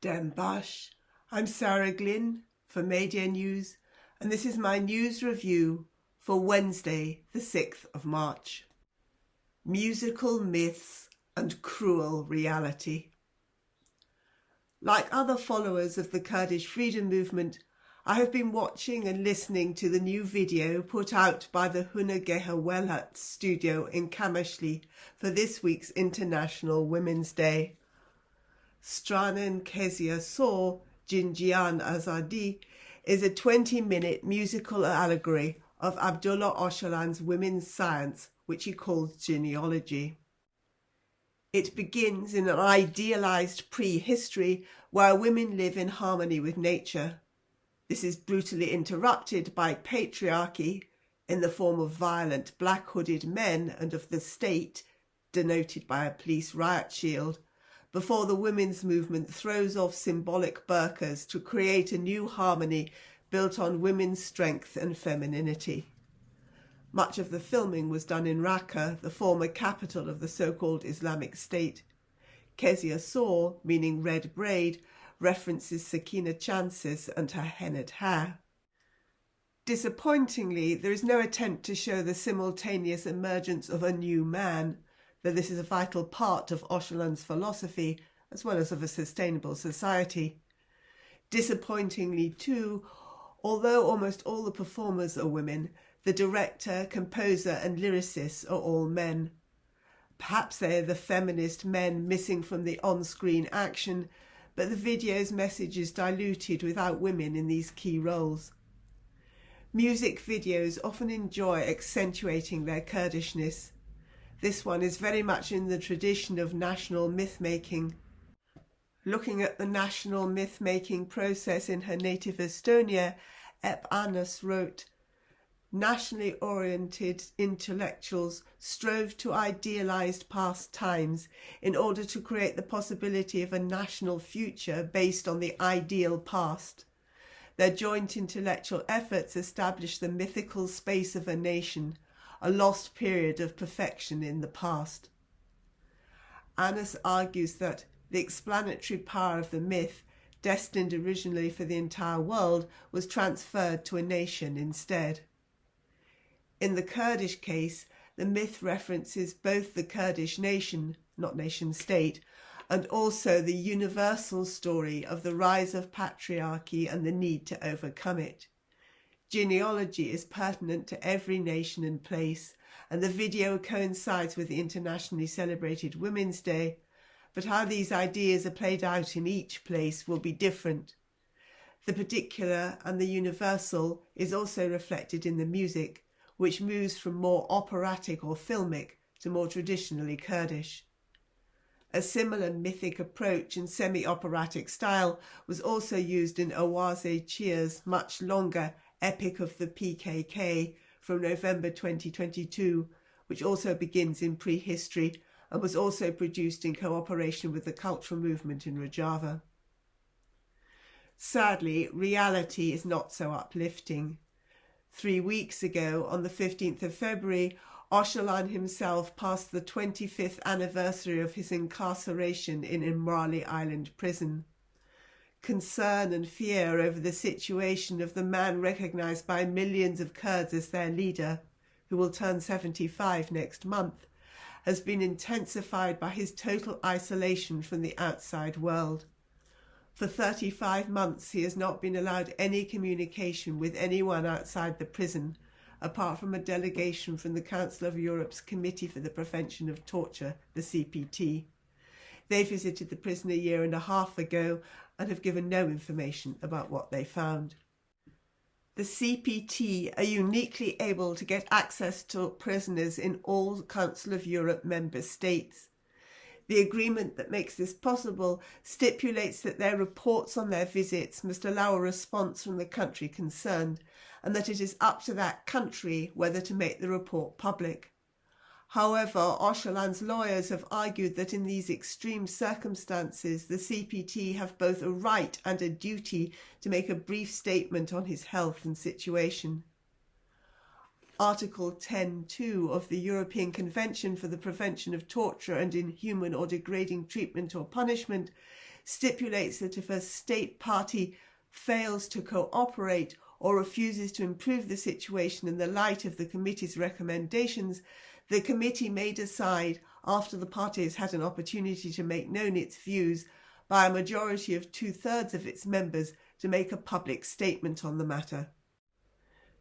Dembash. I'm Sarah Glynn for Media News, and this is my news review for Wednesday, the 6th of March. Musical myths and cruel reality. Like other followers of the Kurdish freedom movement, I have been watching and listening to the new video put out by the Hunageha studio in Kamashli for this week's International Women's Day. Stranen Kezia Sor, Jinjian Azadi, is a 20-minute musical allegory of Abdullah Öcalan's women's science, which he calls genealogy. It begins in an idealized prehistory where women live in harmony with nature. This is brutally interrupted by patriarchy in the form of violent black-hooded men and of the state, denoted by a police riot shield, before the women's movement throws off symbolic burqas to create a new harmony built on women's strength and femininity. Much of the filming was done in Raqqa, the former capital of the so-called Islamic State. Kezia Sor, meaning red braid, references Sakina chances and her hennaed hair. Disappointingly, there is no attempt to show the simultaneous emergence of a new man, though this is a vital part of Öcalan's philosophy, as well as of a sustainable society. Disappointingly too, although almost all the performers are women, the director, composer and lyricists are all men. Perhaps they are the feminist men missing from the on-screen action, but the video's message is diluted without women in these key roles. Music videos often enjoy accentuating their Kurdishness. This one is very much in the tradition of national myth-making. Looking at the national myth-making process in her native Estonia, Öcalan wrote, "Nationally oriented intellectuals strove to idealize past times in order to create the possibility of a national future based on the ideal past. Their joint intellectual efforts established the mythical space of a nation, a lost period of perfection in the past." Anas argues that the explanatory power of the myth, destined originally for the entire world, was transferred to a nation instead. In the Kurdish case, the myth references both the Kurdish nation, not nation-state, and also the universal story of the rise of patriarchy and the need to overcome it. Genealogy is pertinent to every nation and place, and the video coincides with the internationally celebrated Women's Day, but how these ideas are played out in each place will be different. The particular and the universal is also reflected in the music, which moves from more operatic or filmic to more traditionally Kurdish. A similar mythic approach and semi-operatic style was also used in Owaze Chia's much longer Epic of the PKK from November 2022, which also begins in prehistory and was also produced in cooperation with the cultural movement in Rojava. Sadly, reality is not so uplifting. 3 weeks ago, on the 15th of February, Öcalan himself passed the 25th anniversary of his incarceration in Imrali Island prison. Concern and fear over the situation of the man recognised by millions of Kurds as their leader, who will turn 75 next month, has been intensified by his total isolation from the outside world. For 35 months he has not been allowed any communication with anyone outside the prison, apart from a delegation from the Council of Europe's Committee for the Prevention of Torture, the CPT. They visited the prison a year and a half ago and have given no information about what they found. The CPT are uniquely able to get access to prisoners in all Council of Europe member states. The agreement that makes this possible stipulates that their reports on their visits must allow a response from the country concerned, and that it is up to that country whether to make the report public. However, Öcalan's lawyers have argued that in these extreme circumstances, the CPT have both a right and a duty to make a brief statement on his health and situation. Article 10.2 of the European Convention for the Prevention of Torture and Inhuman or Degrading Treatment or Punishment stipulates that if a state party fails to cooperate or refuses to improve the situation in the light of the committee's recommendations, the committee may decide, after the party has had an opportunity to make known its views, by a majority of 2/3 of its members, to make a public statement on the matter.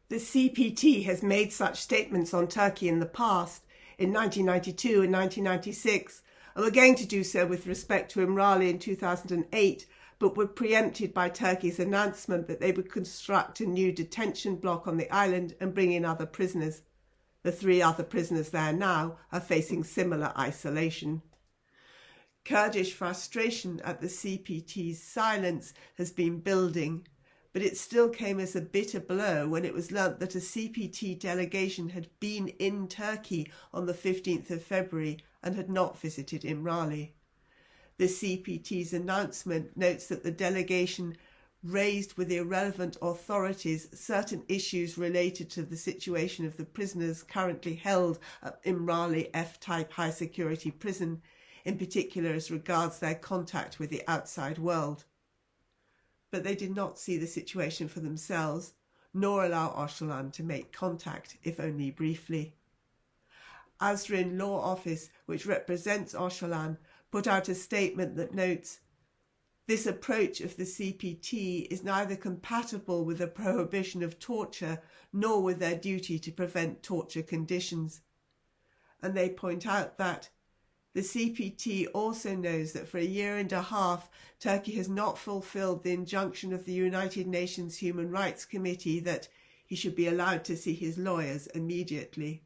The CPT has made such statements on Turkey in the past, in 1992 and 1996, and were going to do so with respect to Imrali in 2008, but were preempted by Turkey's announcement that they would construct a new detention block on the island and bring in other prisoners. The 3 other prisoners there now are facing similar isolation. Kurdish frustration at the CPT's silence has been building, but it still came as a bitter blow when it was learnt that a CPT delegation had been in Turkey on the 15th of February and had not visited Imrali. The CPT's announcement notes that the delegation raised with the relevant authorities certain issues related to the situation of the prisoners currently held at Imrali F-type high security prison, in particular as regards their contact with the outside world. But they did not see the situation for themselves, nor allow Öcalan to make contact, if only briefly. Azrin Law Office, which represents Öcalan, put out a statement that notes, "This approach of the CPT is neither compatible with the prohibition of torture nor with their duty to prevent torture conditions." And they point out that the CPT also knows that for a year and a half, Turkey has not fulfilled the injunction of the United Nations Human Rights Committee that he should be allowed to see his lawyers immediately.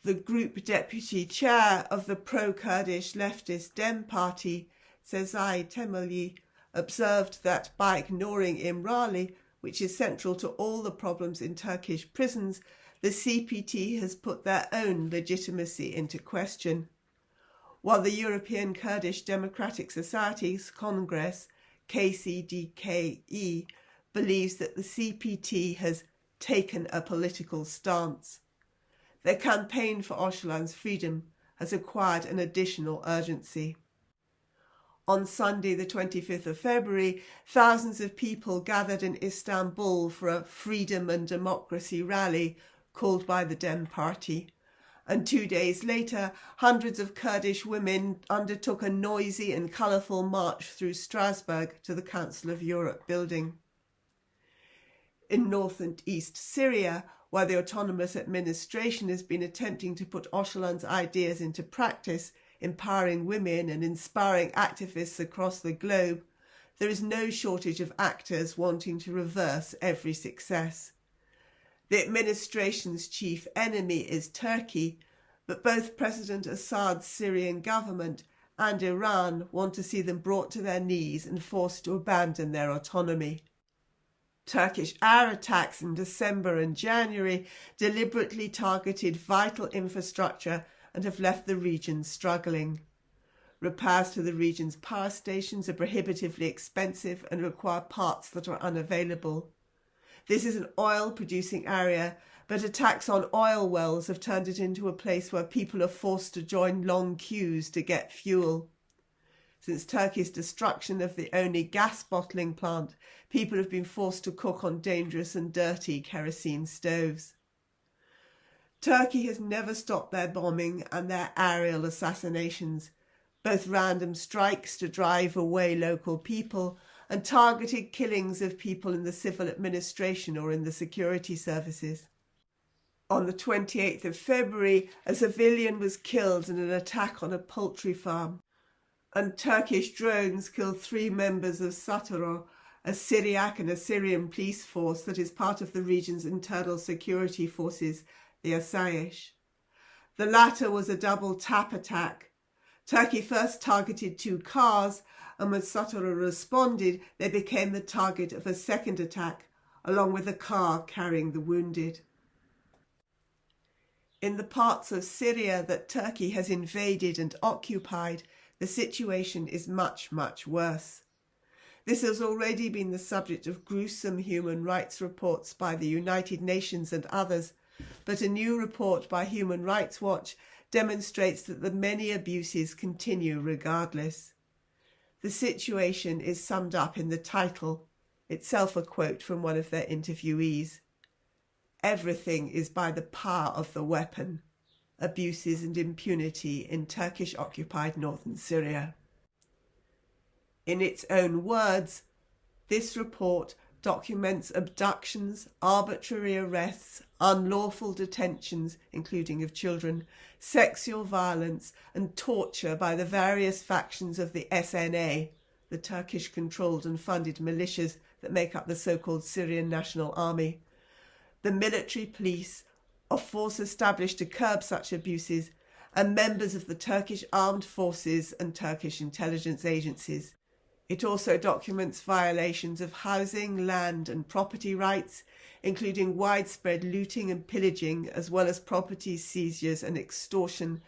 The group deputy chair of the pro-Kurdish leftist Dem Party, Sezai Temelli, observed that by ignoring Imrali, which is central to all the problems in Turkish prisons, the CPT has put their own legitimacy into question. While the European Kurdish Democratic Society's Congress, KCDKE, believes that the CPT has taken a political stance. Their campaign for Öcalan's freedom has acquired an additional urgency. On Sunday, the 25th of February, thousands of people gathered in Istanbul for a freedom and democracy rally called by the Dem Party. And 2 days later, hundreds of Kurdish women undertook a noisy and colourful march through Strasbourg to the Council of Europe building. In North and East Syria, where the autonomous administration has been attempting to put Öcalan's ideas into practice, empowering women and inspiring activists across the globe, there is no shortage of actors wanting to reverse every success. The administration's chief enemy is Turkey, but both President Assad's Syrian government and Iran want to see them brought to their knees and forced to abandon their autonomy. Turkish air attacks in December and January deliberately targeted vital infrastructure and have left the region struggling. Repairs to the region's power stations are prohibitively expensive and require parts that are unavailable. This is an oil-producing area, but attacks on oil wells have turned it into a place where people are forced to join long queues to get fuel. Since Turkey's destruction of the only gas bottling plant, people have been forced to cook on dangerous and dirty kerosene stoves. Turkey has never stopped their bombing and their aerial assassinations, both random strikes to drive away local people and targeted killings of people in the civil administration or in the security services. On the 28th of February, a civilian was killed in an attack on a poultry farm, and Turkish drones killed 3 members of Sataro, a Syriac and Assyrian police force that is part of the region's internal security forces, the Asayish. The latter was a double tap attack. Turkey first targeted 2 cars, and when Sataro responded, they became the target of a second attack, along with a car carrying the wounded. In the parts of Syria that Turkey has invaded and occupied, the situation is much, much worse. This has already been the subject of gruesome human rights reports by the United Nations and others, but a new report by Human Rights Watch demonstrates that the many abuses continue regardless. The situation is summed up in the title, itself a quote from one of their interviewees. Everything is by the power of the weapon. Abuses and impunity in Turkish-occupied northern Syria. In its own words, this report documents abductions, arbitrary arrests, unlawful detentions, including of children, sexual violence and torture by the various factions of the SNA, the Turkish-controlled and funded militias that make up the so-called Syrian National Army, the military police, a force established to curb such abuses, and members of the Turkish armed forces and Turkish intelligence agencies. It also documents violations of housing, land and property rights, including widespread looting and pillaging, as well as property seizures and extortion,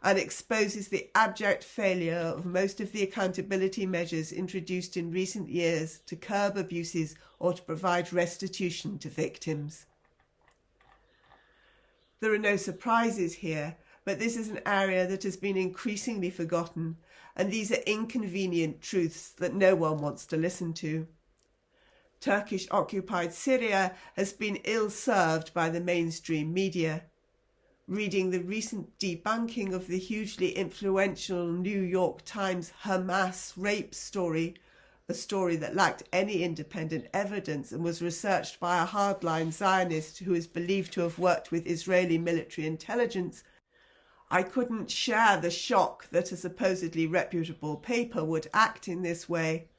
and exposes the abject failure of most of the accountability measures introduced in recent years to curb abuses or to provide restitution to victims. There are no surprises here, but this is an area that has been increasingly forgotten, and these are inconvenient truths that no one wants to listen to. Turkish-occupied Syria has been ill-served by the mainstream media. Reading the recent debunking of the hugely influential New York Times Hamas rape story, a story that lacked any independent evidence and was researched by a hardline Zionist who is believed to have worked with Israeli military intelligence, I couldn't share the shock that a supposedly reputable paper would act in this way.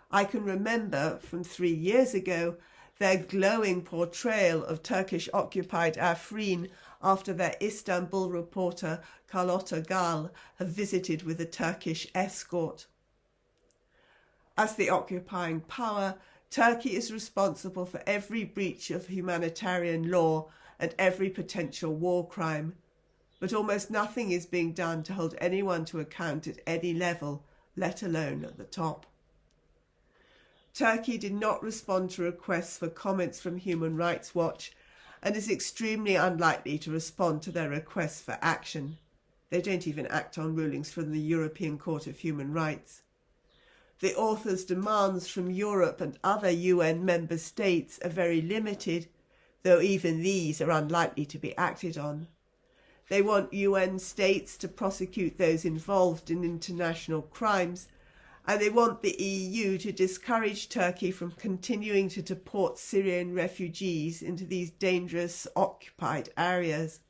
I can remember from 3 years ago their glowing portrayal of Turkish-occupied Afrin after their Istanbul reporter Carlotta Gal had visited with a Turkish escort. As the occupying power, Turkey is responsible for every breach of humanitarian law and every potential war crime, but almost nothing is being done to hold anyone to account at any level, let alone at the top. Turkey did not respond to requests for comments from Human Rights Watch and is extremely unlikely to respond to their requests for action. They don't even act on rulings from the European Court of Human Rights. The author's demands from Europe and other UN member states are very limited, though even these are unlikely to be acted on. They want UN states to prosecute those involved in international crimes, and they want the EU to discourage Turkey from continuing to deport Syrian refugees into these dangerous occupied areas.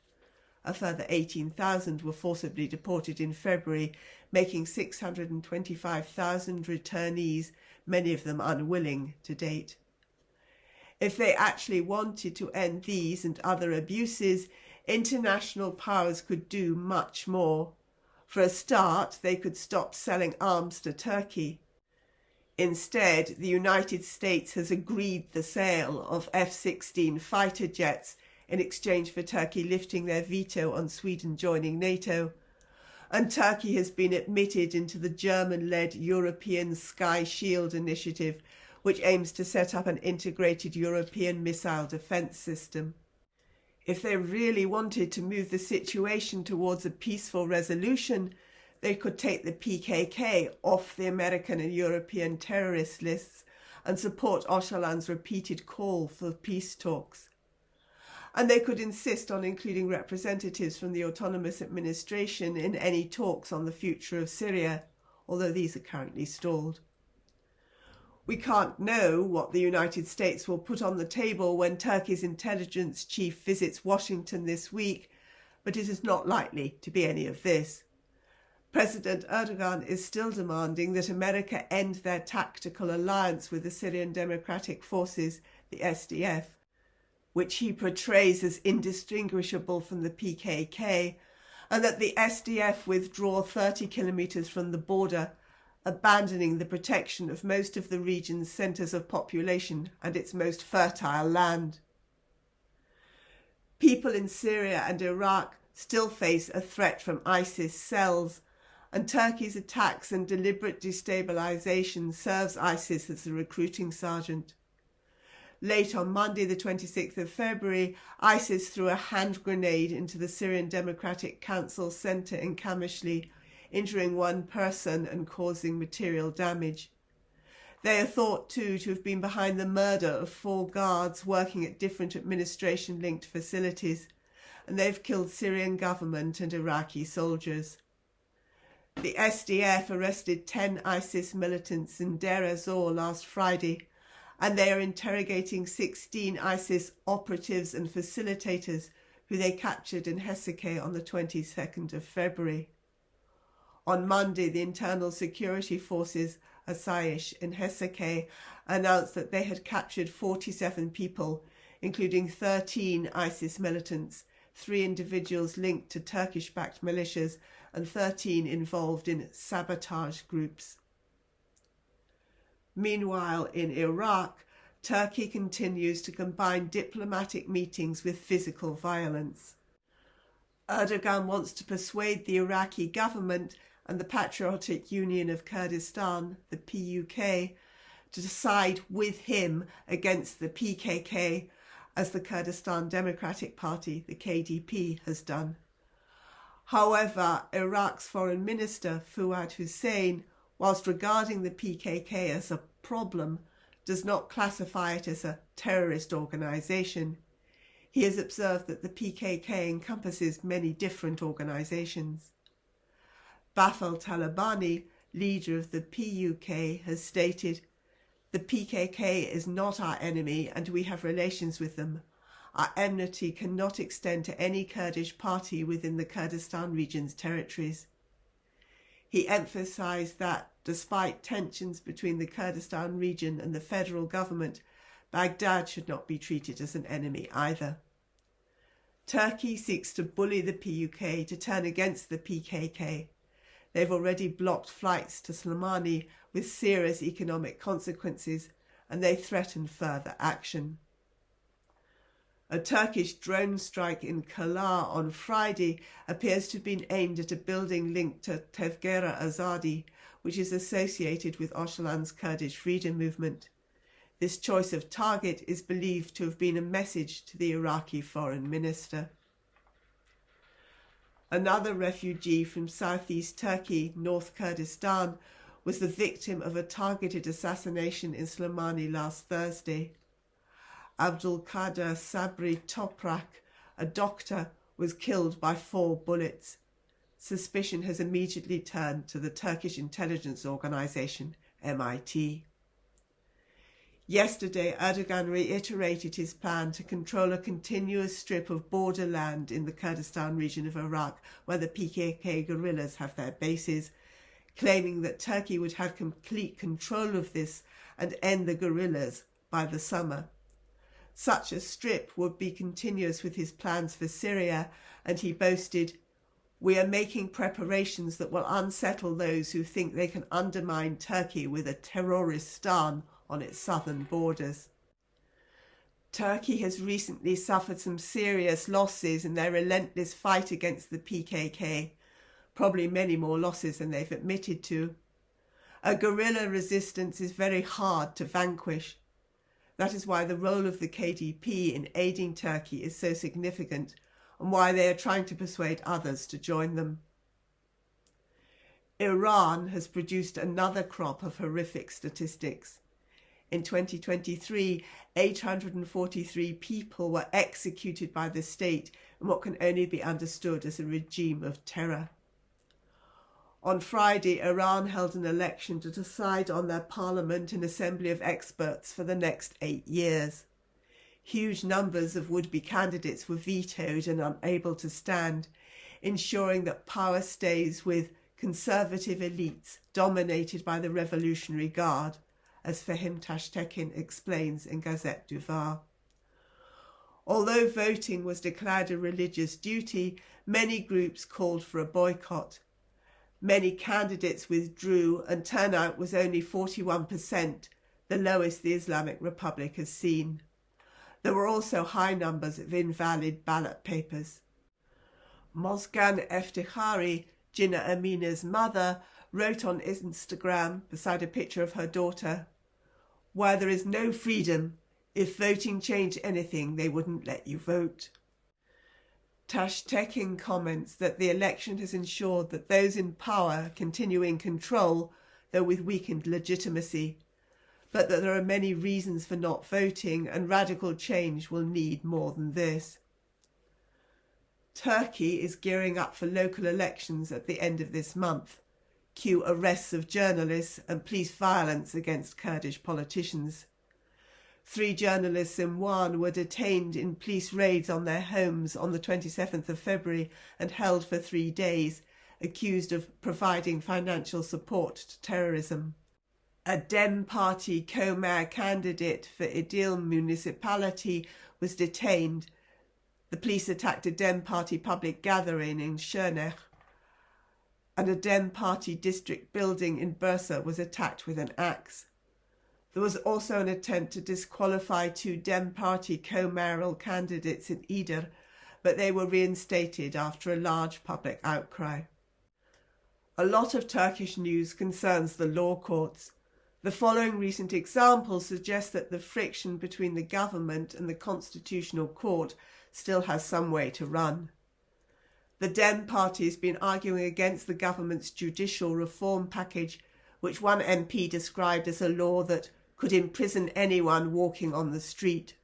A further 18,000 were forcibly deported in February, making 625,000 returnees, many of them unwilling, to date. If they actually wanted to end these and other abuses, international powers could do much more. For a start, they could stop selling arms to Turkey. Instead, the United States has agreed the sale of F-16 fighter jets in exchange for Turkey lifting their veto on Sweden joining NATO. And Turkey has been admitted into the German-led European Sky Shield initiative, which aims to set up an integrated European missile defence system. If they really wanted to move the situation towards a peaceful resolution, they could take the PKK off the American and European terrorist lists and support Öcalan's repeated call for peace talks. And they could insist on including representatives from the autonomous administration in any talks on the future of Syria, although these are currently stalled. We can't know what the United States will put on the table when Turkey's intelligence chief visits Washington this week, but it is not likely to be any of this. President Öcalan is still demanding that America end their tactical alliance with the Syrian Democratic Forces, the SDF, which he portrays as indistinguishable from the PKK, and that the SDF withdraw 30 kilometres from the border, abandoning the protection of most of the region's centres of population and its most fertile land. People in Syria and Iraq still face a threat from ISIS cells, and Turkey's attacks and deliberate destabilisation serves ISIS as a recruiting sergeant. Late on Monday, the 26th of February, ISIS threw a hand grenade into the Syrian Democratic Council centre in Kamishli, injuring one person and causing material damage. They are thought too to have been behind the murder of 4 guards working at different administration-linked facilities, and they've killed Syrian government and Iraqi soldiers. The SDF arrested 10 ISIS militants in Deir ez-Zor last Friday, and they are interrogating 16 ISIS operatives and facilitators who they captured in Heseke on the 22nd of February. On Monday, the Internal Security Forces, Asayish, in Heseke announced that they had captured 47 people, including 13 ISIS militants, 3 individuals linked to Turkish-backed militias, and 13 involved in sabotage groups. Meanwhile, in Iraq, Turkey continues to combine diplomatic meetings with physical violence. Erdogan wants to persuade the Iraqi government and the Patriotic Union of Kurdistan, the PUK, to side with him against the PKK, as the Kurdistan Democratic Party, the KDP, has done. However, Iraq's Foreign Minister, Fuad Hussein, whilst regarding the PKK as a problem, does not classify it as a terrorist organisation. He has observed that the PKK encompasses many different organisations. Bafel Talabani, leader of the PUK, has stated, "The PKK is not our enemy and we have relations with them. Our enmity cannot extend to any Kurdish party within the Kurdistan region's territories." He emphasised that, despite tensions between the Kurdistan region and the federal government, Baghdad should not be treated as an enemy either. Turkey seeks to bully the PUK to turn against the PKK. They've already blocked flights to Slimani with serious economic consequences, and they threaten further action. A Turkish drone strike in Kala on Friday appears to have been aimed at a building linked to Tevgera Azadi, which is associated with Öcalan's Kurdish freedom movement. This choice of target is believed to have been a message to the Iraqi foreign minister. Another refugee from southeast Turkey, North Kurdistan, was the victim of a targeted assassination in Slimani last Thursday. Abdulkader Sabri Toprak, a doctor, was killed by 4 bullets. Suspicion has immediately turned to the Turkish intelligence organisation, MIT. Yesterday, Erdogan reiterated his plan to control a continuous strip of borderland in the Kurdistan region of Iraq, where the PKK guerrillas have their bases, claiming that Turkey would have complete control of this and end the guerrillas by the summer. Such a strip would be continuous with his plans for Syria, and he boasted, "We are making preparations that will unsettle those who think they can undermine Turkey with a terroristan on its southern borders." Turkey has recently suffered some serious losses in their relentless fight against the PKK, probably many more losses than they've admitted to. A guerrilla resistance is very hard to vanquish. That is why the role of the KDP in aiding Turkey is so significant, and why they are trying to persuade others to join them. Iran has produced another crop of horrific statistics. In 2023, 843 people were executed by the state in what can only be understood as a regime of terror. On Friday, Iran held an election to decide on their parliament and assembly of experts for the next 8 years. Huge numbers of would-be candidates were vetoed and unable to stand, ensuring that power stays with conservative elites dominated by the Revolutionary Guard, as Fehim Tashtekin explains in Gazette du Var. Although voting was declared a religious duty, many groups called for a boycott. Many candidates withdrew and turnout was only 41%, the lowest the Islamic Republic has seen. There were also high numbers of invalid ballot papers. Mozgan Eftikhari, Jinnah Amina's mother, wrote on Instagram, beside a picture of her daughter, "Where there is no freedom, if voting changed anything, they wouldn't let you vote." Tashtekin comments that the election has ensured that those in power continue in control, though with weakened legitimacy, but that there are many reasons for not voting and radical change will need more than this. Turkey is gearing up for local elections at the end of this month. Cue arrests of journalists and police violence against Kurdish politicians. 3 journalists in Van were detained in police raids on their homes on the 27th of February and held for 3 days, accused of providing financial support to terrorism. A Dem Party co-mayor candidate for Idil municipality was detained. The police attacked a Dem Party public gathering in Şırnak, and a Dem Party district building in Bursa was attacked with an axe. There was also an attempt to disqualify 2 Dem Party co-mayoral candidates in Idil, but they were reinstated after a large public outcry. A lot of Turkish news concerns the law courts. The following recent examples suggest that the friction between the government and the Constitutional Court still has some way to run. The Dem Party has been arguing against the government's judicial reform package, which one MP described as a law that could imprison anyone walking on the street.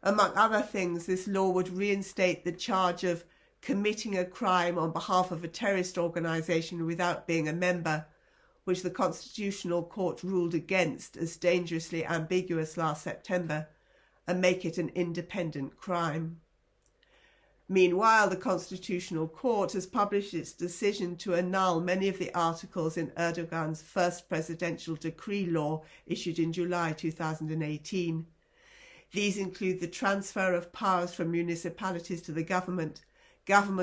Among other things, this law would reinstate the charge of committing a crime on behalf of a terrorist organisation without being a member, which the Constitutional Court ruled against as dangerously ambiguous last September, and make it an independent crime. Meanwhile, the Constitutional Court has published its decision to annul many of the articles in Erdogan's first presidential decree law issued in July 2018. These include the transfer of powers from municipalities to the government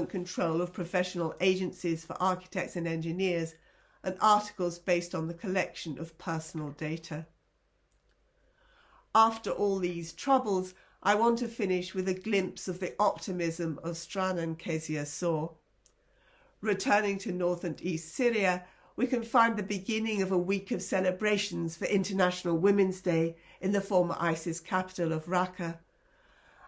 control of professional agencies for architects and engineers, and articles based on the collection of personal data. After all these troubles, I want to finish with a glimpse of the optimism Öztran and Kezia saw. Returning to North and East Syria, we can find the beginning of a week of celebrations for International Women's Day in the former ISIS capital of Raqqa.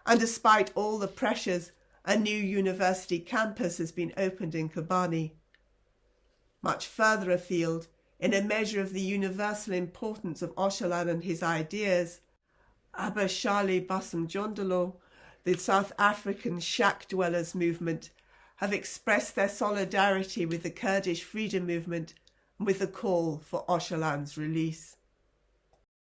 And despite all the pressures, a new university campus has been opened in Kobani. Much further afield, in a measure of the universal importance of Öcalan and his ideas, Abashali Bassam-Jondolo, the South African shack dwellers movement, have expressed their solidarity with the Kurdish freedom movement and with the call for Öcalan's release.